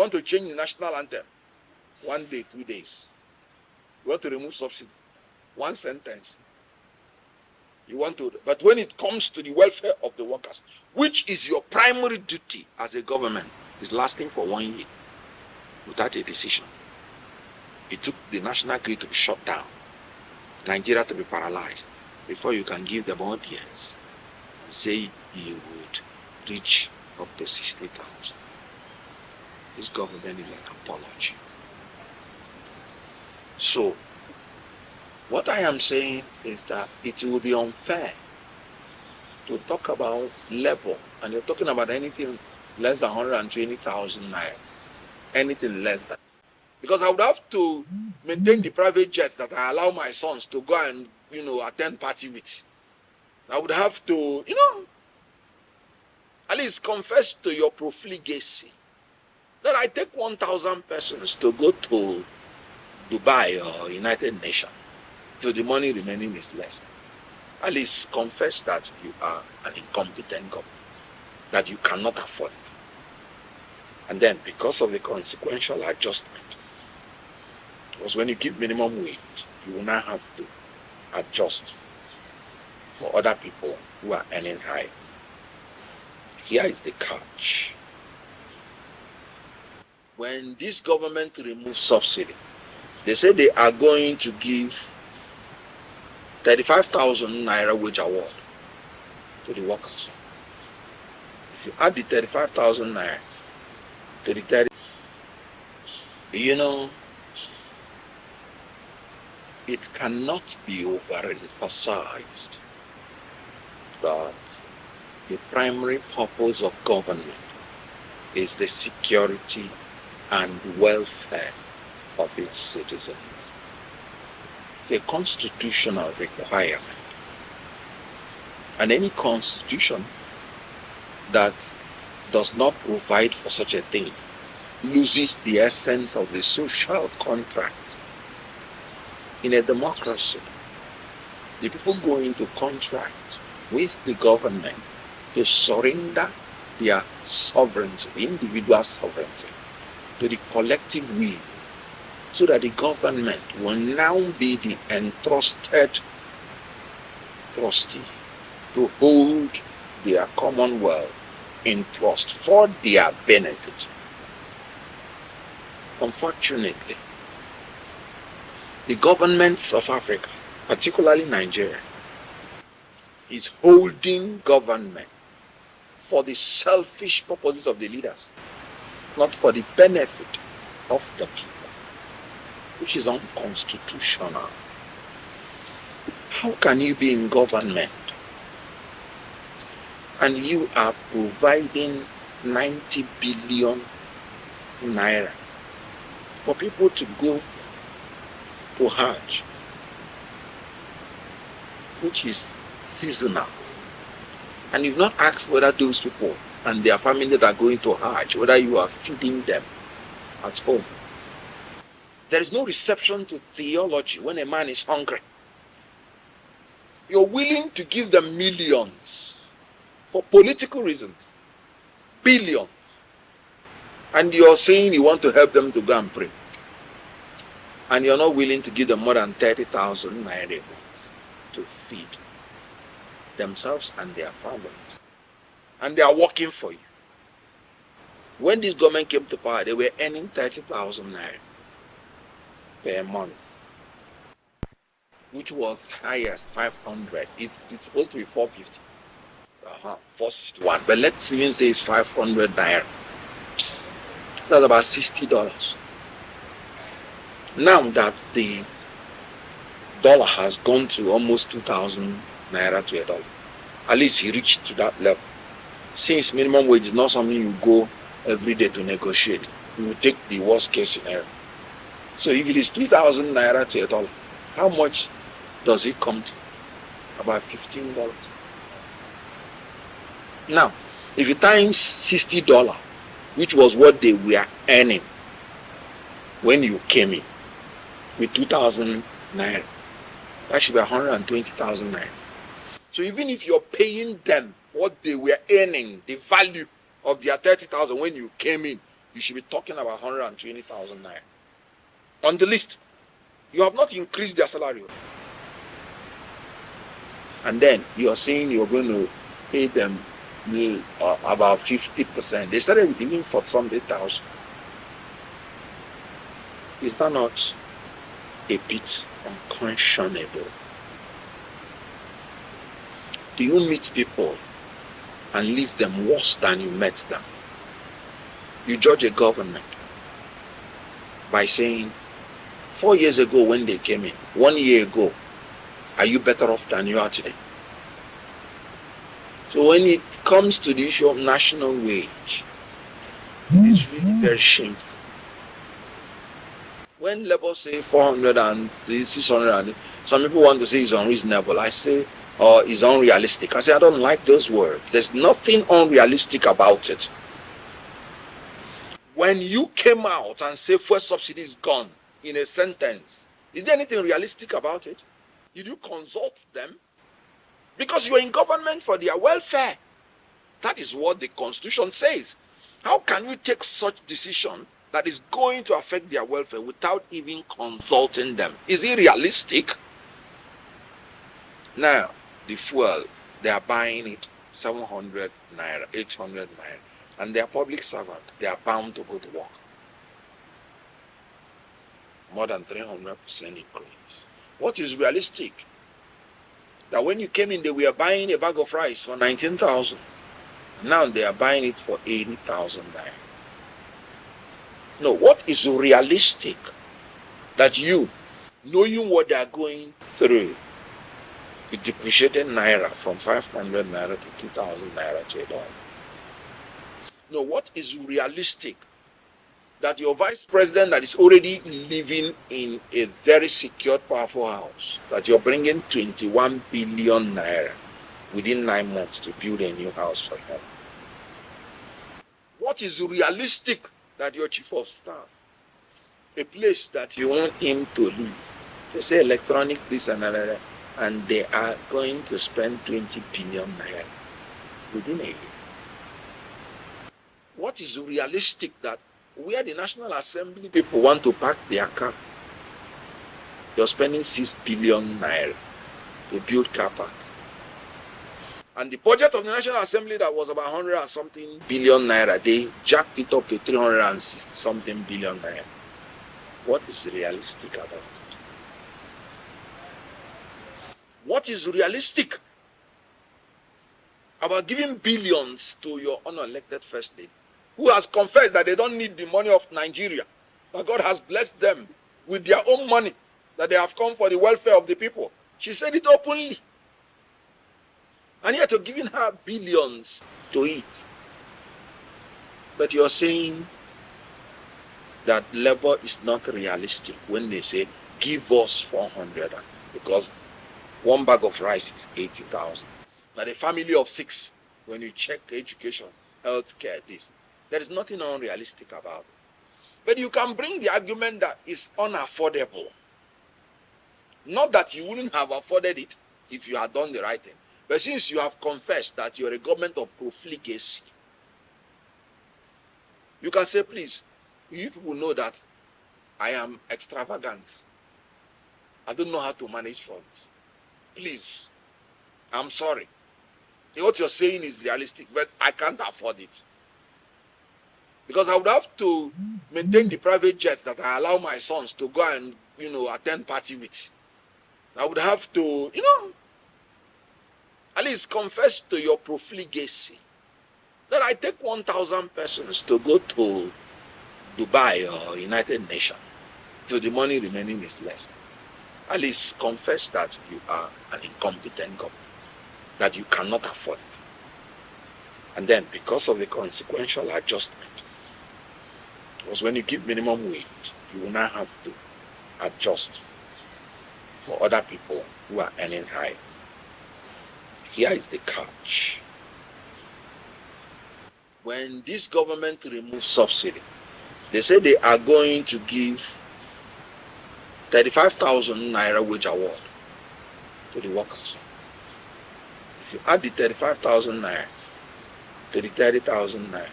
want to change the national anthem? 1 day, 2 days. You want to remove subsidy? 1 sentence. You want to, but when it comes to the welfare of the workers, which is your primary duty as a government, is lasting for 1 year without a decision. It took the national grid to be shut down, Nigeria to be paralyzed, before you can give them audience and say you would reach up to 60,000. This government is an apology. So, what I am saying is that it will be unfair to talk about labor, and you're talking about anything less than 120,000 naira, anything less than. Because I would have to maintain the private jets that I allow my sons to go and, attend party with. I would have to, at least confess to your profligacy that I take 1,000 persons to go to Dubai or United Nations. So the money remaining is less. At least confess that you are an incompetent government, that you cannot afford it. And then, because of the consequential adjustment, because when you give minimum wage, you will now have to adjust for other people who are earning high. Here is the catch. When this government removes subsidy, they say they are going to give 35,000 naira wage award to the workers. If you add the 35,000 naira to the 30, it cannot be overemphasized that the primary purpose of government is the security and welfare of its citizens. It's a constitutional requirement. And any constitution that does not provide for such a thing loses the essence of the social contract. In a democracy, the people go into contract with the government to surrender their sovereignty, the individual sovereignty, to the collective will, so that the government will now be the entrusted trustee to hold their commonwealth in trust for their benefit. Unfortunately, the governments of Africa, particularly Nigeria, is holding government for the selfish purposes of the leaders, not for the benefit of the people, which is unconstitutional. How can you be in government and you are providing 90 billion naira for people to go to Hajj, which is seasonal, and you've not asked whether those people and their family that are going to Hajj, whether you are feeding them at home? There is no reception to theology when a man is hungry. You're willing to give them millions for political reasons, billions, and you're saying you want to help them to go and pray, and you're not willing to give them more than 30,000 naira to feed themselves and their families, and they are working for you. When this government came to power, they were earning 30,000 naira per month, which was highest 500. It's supposed to be 450, 461, but let's even say it's 500 naira. That's about $60. Now that the dollar has gone to almost 2,000 naira to a dollar, at least he reached to that level. Since minimum wage is not something you go every day to negotiate, you will take the worst case scenario. So if it is 2,000 naira to a dollar, how much does it come to? About $15. Now, if you times $60, which was what they were earning when you came in, with 2,000 naira, that should be 120,000 naira. So even if you're paying them what they were earning, the value of their 30,000 when you came in, you should be talking about 120,000 naira. On the list, you have not increased their salary. And then you are saying you're going to pay them about 50%. They started with even 40,000. Is that not a bit unconscionable? Do you meet people and leave them worse than you met them? You judge a government by saying, 4 years ago when they came in, 1 year ago, are you better off than you are today? So when it comes to the issue of national wage, it's really very shameful. When Labour say 400 and 600, some people want to say it's unreasonable. I say, or is unrealistic. I say, I don't like those words. There's nothing unrealistic about it. When you came out and say fuel subsidy is gone in a sentence, is there anything realistic about it? Did you consult them? Because you're in government for their welfare. That is what the Constitution says. How can you take such decision that is going to affect their welfare without even consulting them? Is it realistic? Now, the fuel, they are buying it 700 naira, 800 naira, and they are public servants. They are bound to go to work. More than 300% increase. What is realistic? That when you came in, they were buying a bag of rice for 19,000. Now they are buying it for 80,000 naira. No, what is realistic? That you, knowing what they are going through, you depreciated naira from 500 naira to 2,000 naira to $1. No, what is realistic? That your vice president that is already living in a very secured, powerful house, that you're bringing 21 billion naira within 9 months to build a new house for him. What is realistic? That your chief of staff, a place that you want him to live, they say electronic this and another, and they are going to spend 20 billion naira within a year. What is realistic? That where the National Assembly people want to park their car, you're spending 6 billion naira to build car park. And the budget of the National Assembly that was about 100 and something billion naira, they jacked it up to 360 something billion naira. What is realistic about it? What is realistic about giving billions to your unelected first lady, who has confessed that they don't need the money of Nigeria, that God has blessed them with their own money, that they have come for the welfare of the people? She said it openly. And yet you're giving her billions to eat. But you're saying that labor is not realistic when they say, give us 400, because one bag of rice is 80,000. Now the family of 6, when you check education, healthcare, this, there is nothing unrealistic about it. But you can bring the argument that it's unaffordable. Not that you wouldn't have afforded it if you had done the right thing. But since you have confessed that you're a government of profligacy, you can say, please, you people know that I am extravagant. I don't know how to manage funds. Please, I'm sorry. What you're saying is realistic, but I can't afford it. Because I would have to maintain the private jets that I allow my sons to go and, attend party with. I would have to, at least confess to your profligacy. That I take 1,000 persons to go to Dubai or United Nations, so the money remaining is less. At least confess that you are an incompetent government, that you cannot afford it. And then, because of the consequential adjustment, because when you give minimum wage, you will now have to adjust for other people who are earning high. Here is the catch. When this government removes subsidy, they say they are going to give 35,000 naira wage award to the workers. If you add the 35,000 naira to the 30,000 naira,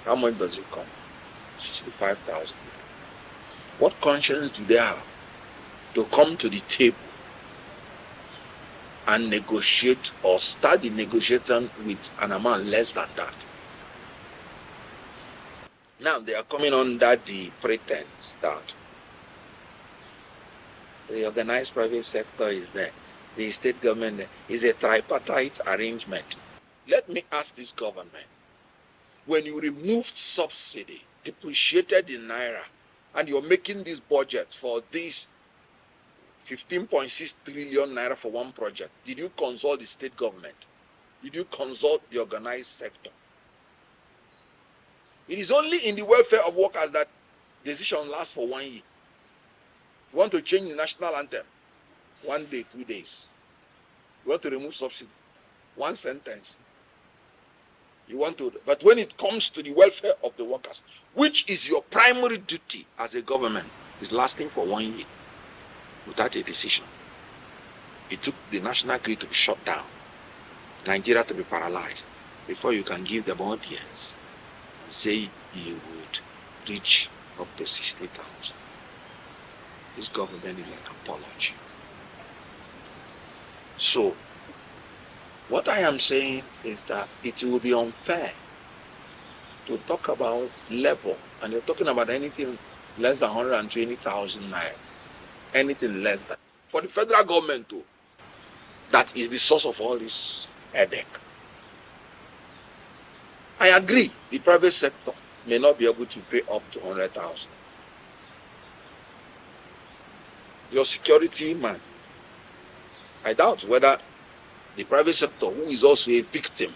how much does it come? 65,000. What conscience do they have to come to the table and negotiate or start the negotiation with an amount less than that? Now they are coming under the pretense that the organized private sector is there, the state government is a tripartite arrangement. Let me ask this government, when you removed subsidy, depreciated the naira, and you're making this budget for this 15.6 trillion naira for one project, did you consult the state government? Did you consult the organized sector? It is only in the welfare of workers that decision lasts for 1 year. If you want to change the national anthem, 1 day, 2 days. You want to remove subsidy, 1 sentence. You want to, but when it comes to the welfare of the workers, which is your primary duty as a government, is lasting for 1 year without a decision. It took the national grid to be shut down, Nigeria to be paralyzed, before you can give them audience and say you would reach up to 60,000. This government is an apology. So, what I am saying is that it will be unfair to talk about labor, and you're talking about anything less than 120,000 naira, anything less than. For the federal government too, that is the source of all this headache. I agree, the private sector may not be able to pay up to 100,000. Your security man, I doubt whether the private sector, who is also a victim,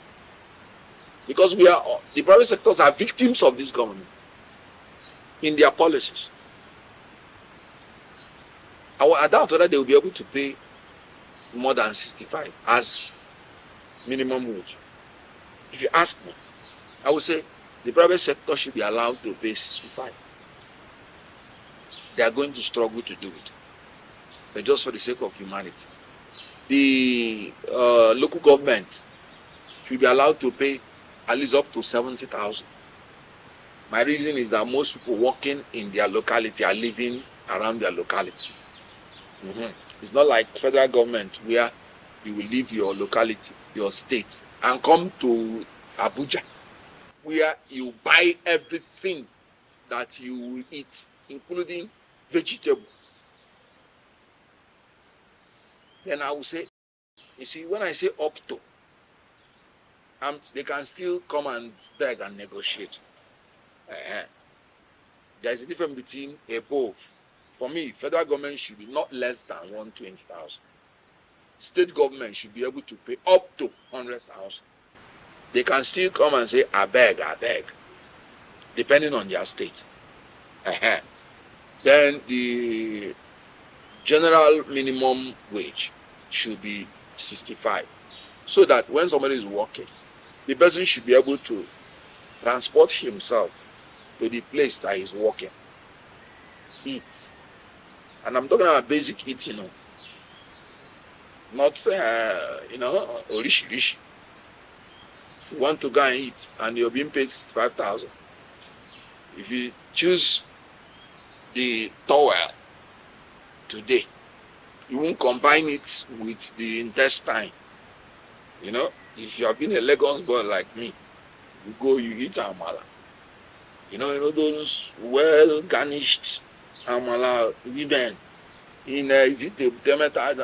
because the private sectors are victims of this government in their policies. I doubt whether they will be able to pay more than 65 as minimum wage. If you ask me, I would say the private sector should be allowed to pay 65. They are going to struggle to do it, but just for the sake of humanity. The local government should be allowed to pay at least up to 70,000. My reason is that most people working in their locality are living around their locality. It's not like federal government where you will leave your locality, your state, and come to Abuja, where you buy everything that you will eat, including vegetable. Then I will say, you see, when I say up to, they can still come and beg and negotiate. There is a difference between above. For me, federal government should be not less than 120,000. State government should be able to pay up to 100,000. They can still come and say, I beg, depending on their state. Then the general minimum wage should be 65, so that when somebody is working, the person should be able to transport himself to the place that he's working, eat. And I'm talking about basic eating, not orishi. If you want to go and eat and you're being paid 65,000, if you choose the towel today, you won't combine it with the intestine. If you have been a Lagos boy like me, you eat amala. Those well garnished amala women is it the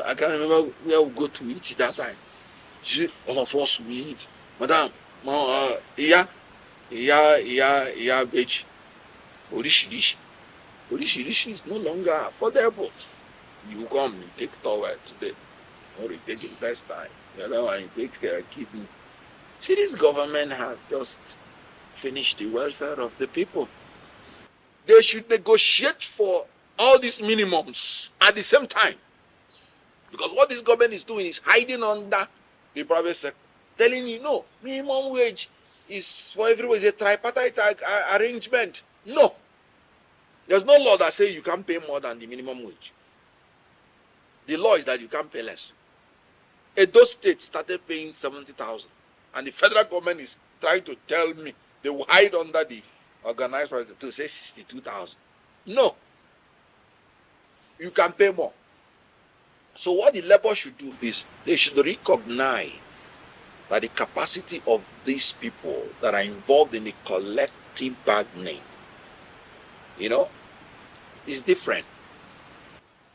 I can't remember where we go to eat that time. All of us we eat. Madam, bitch. Orishi is no longer affordable. You come, you take towel today, or you take intestine, the other one you take kidney. See, this government has just finished the welfare of the people. They should negotiate for all these minimums at the same time. Because what this government is doing is hiding under the private sector, telling you, no, minimum wage is for everyone, it's a tripartite arrangement. No. There's no law that says you can't pay more than the minimum wage. The law is that you can't pay less. Edo State started paying 70,000, and the federal government is trying to tell me they will hide under the Organized to say 62,000. No. You can pay more. So what the labor should do is they should recognize that the capacity of these people that are involved in the collective bargaining, is different.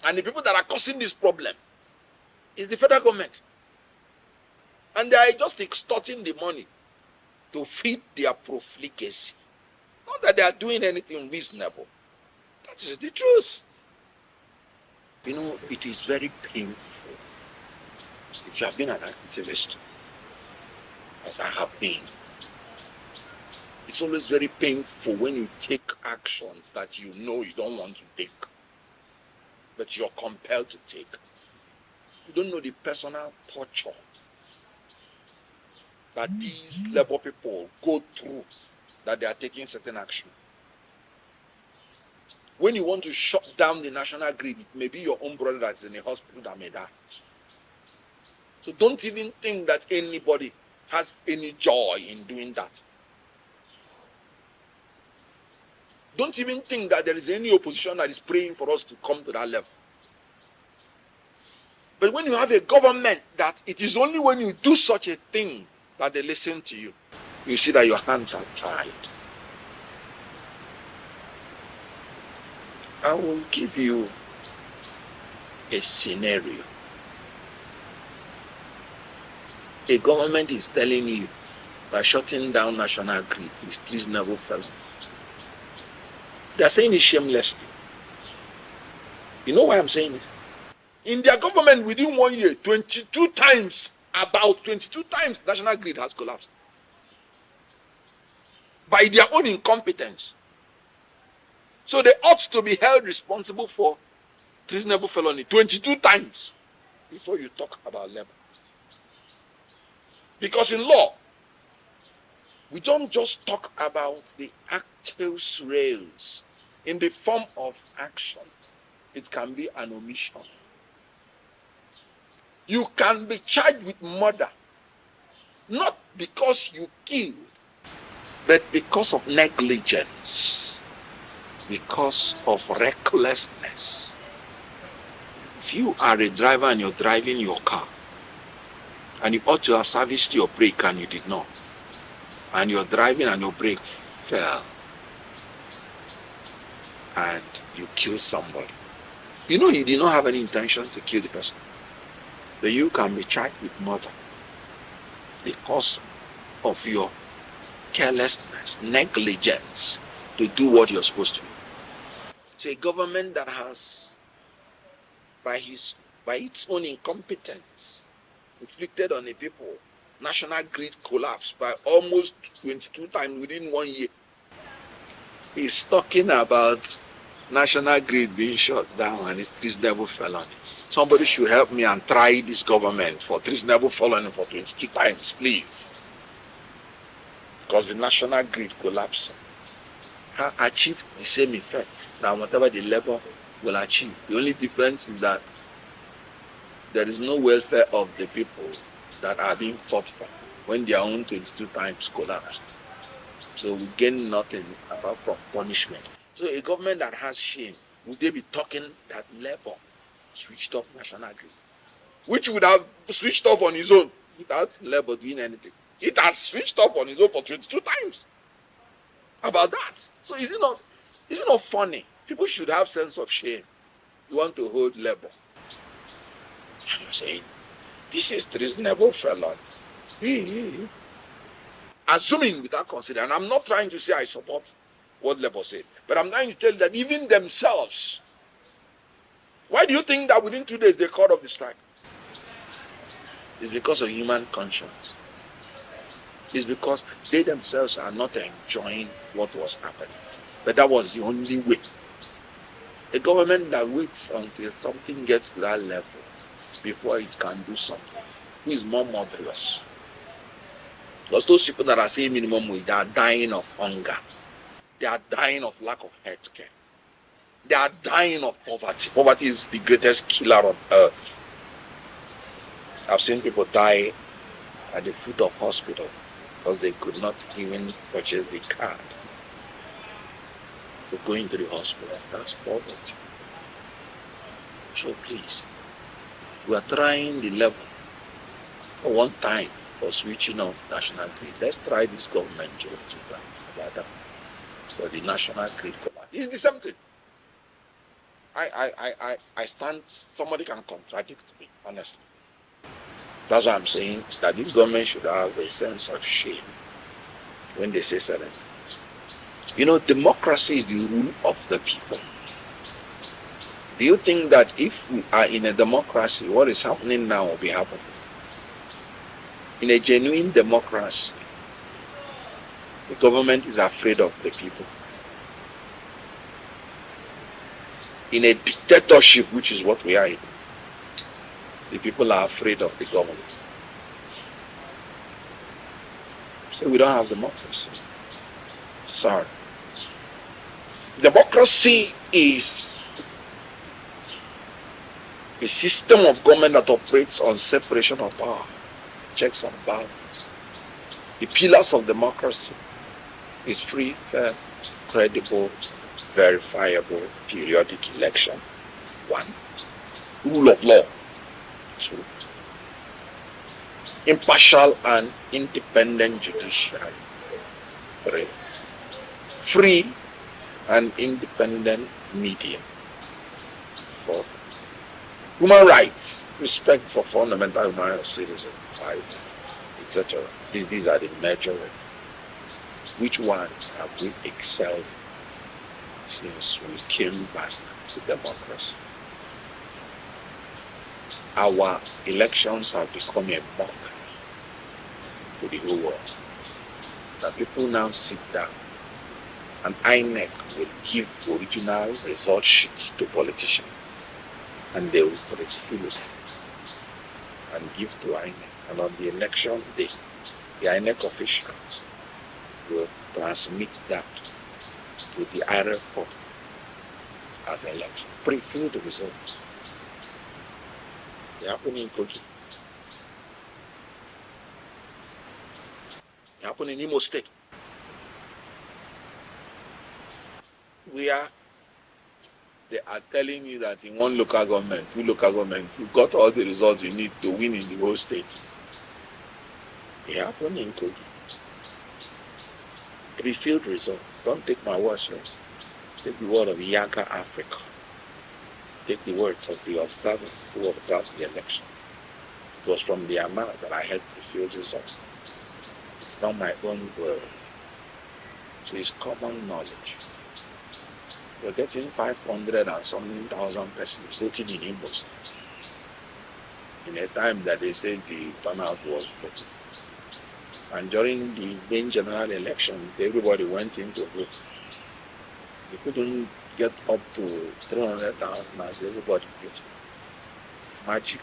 And the people that are causing this problem is the federal government. And they are just extorting the money to feed their profligacy. Not that they are doing anything reasonable. That is the truth. It is very painful. If you have been an activist, as I have been, it's always very painful when you take actions that you don't want to take, but you're compelled to take. You don't know the personal torture that these labor people go through, that they are taking certain action. When you want to shut down the national grid, it may be your own brother that's in a hospital that may die. So don't even think that anybody has any joy in doing that. Don't even think that there is any opposition that is praying for us to come to that level. But when you have a government that it is only when you do such a thing that they listen to you, you see that your hands are tied. I will give you a scenario. A government is telling you by shutting down national grid is treasonable felony. They are saying it shamelessly. You know why I'm saying it? In their government, within 1 year, 22 times, national grid has collapsed. By their own incompetence. So they ought to be held responsible for treasonable felony 22 times before you talk about labor. Because in law, we don't just talk about the actus reus in the form of action. It can be an omission. You can be charged with murder, not because you killed, but because of negligence, because of recklessness. If you are a driver and you're driving your car, and you ought to have serviced your brake and you did not, and you're driving and your brake fell, and you kill somebody, you did not have any intention to kill the person, but you can be charged with murder because of your carelessness, negligence to do what you're supposed to do. So a government that has, by its own incompetence, inflicted on the people, national grid collapse by almost 22 times within 1 year, is talking about national grid being shut down and it's treasonable felony. Somebody should help me and try this government for treasonable felony for 22 times, please. Because the national grid collapsed achieved the same effect than whatever the labor will achieve. The only difference is that there is no welfare of the people that are being fought for when their own 22 times collapsed. So we gain nothing apart from punishment. So a government that has shame, would they be talking that labor switched off national grid, which would have switched off on its own without labor doing anything? It has switched off on its own for 22 times. About that. So is it not funny? People should have sense of shame. You want to hold labor. And you're saying, this is treasonable felony. Assuming without considering, and I'm not trying to say I support what labor said, but I'm trying to tell you that even themselves, why do you think that within 2 days they called off the strike? It's because of human conscience. It's because they themselves are not enjoying what was happening. But that was the only way. A government that waits until something gets to that level before it can do something, who is more murderous. Because those people that are saying minimum wage, they are dying of hunger. They are dying of lack of health care. They are dying of poverty. Poverty is the greatest killer on earth. I've seen people die at the foot of hospital because they could not even purchase the card. to going to the hospital. That's poverty. So please, we are trying the level for one time for switching off national grid. Let's try this government to that for the national grid collapse. It's the same thing. I stand, somebody can contradict me, honestly. That's why I'm saying that this government should have a sense of shame when they say certain things. You know, democracy is the rule of the people. Do you think that if we are in a democracy, what is happening now will be happening? In a genuine democracy, the government is afraid of the people. In a dictatorship, which is what we are in, the people are afraid of the government. So we don't have democracy. Sorry. Democracy is a system of government that operates on separation of power, checks and balances. The pillars of democracy is free, fair, credible, verifiable, periodic election. 1. Rule of law. 2. Impartial and independent judiciary. 3. Free and independent media. 4. Human rights, respect for fundamental human rights of citizens. 5, etc. These are the major. Which one have we excelled since we came back to democracy? Our elections have become a mockery to the whole world. That people now sit down and INEC will give original result sheets to politicians and they will refill it and give to INEC. And on the election day, the INEC officials will transmit that to the IRF portal as election. Pre-fill the results. They happen in Kogi. They happen in Imo State. Where they are telling you that in one local government, 2 local government, you got all the results you need to win in the whole state. It happened in Kogi. Pre-filled result. Don't take my words first. Take the word of Yaga Africa. Take the words of the observers who observed the election. It was from the amount that I had pre-filled results. It's not my own word. So it's common knowledge. You're getting 500 and something thousand persons voting in Imo State. In a time that they said the turnout was low. And during the main general election, everybody went in to vote. They couldn't get up to 300,000 as everybody voted. Magic.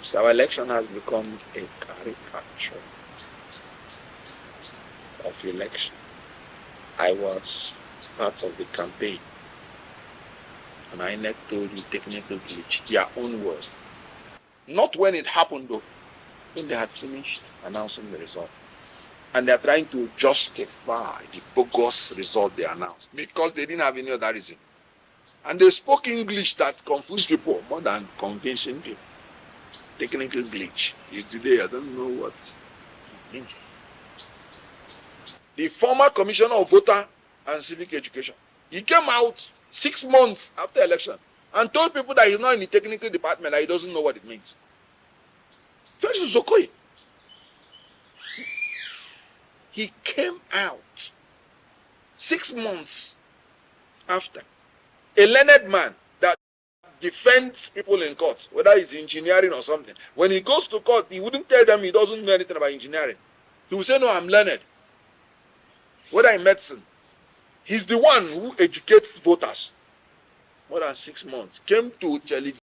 So our election has become a caricature of election. I was part of the campaign. And INEC told you technical glitch, their own word. Not when it happened though, when they had finished announcing the result. And they're trying to justify the bogus result they announced because they didn't have any other reason. And they spoke English that confused people more than convincing people. Technical glitch. Today I don't know what it means. The former commissioner of voter and civic education, he came out 6 months after election and told people that he's not in the technical department, that he doesn't know what it means. Festus Okoye. He came out 6 months after. A learned man that defends people in court, whether it's engineering or something. When he goes to court, he wouldn't tell them he doesn't know anything about engineering. He will say, no, I'm learned. Whether in medicine. He's the one who educates voters. More than 6 months. Came to television.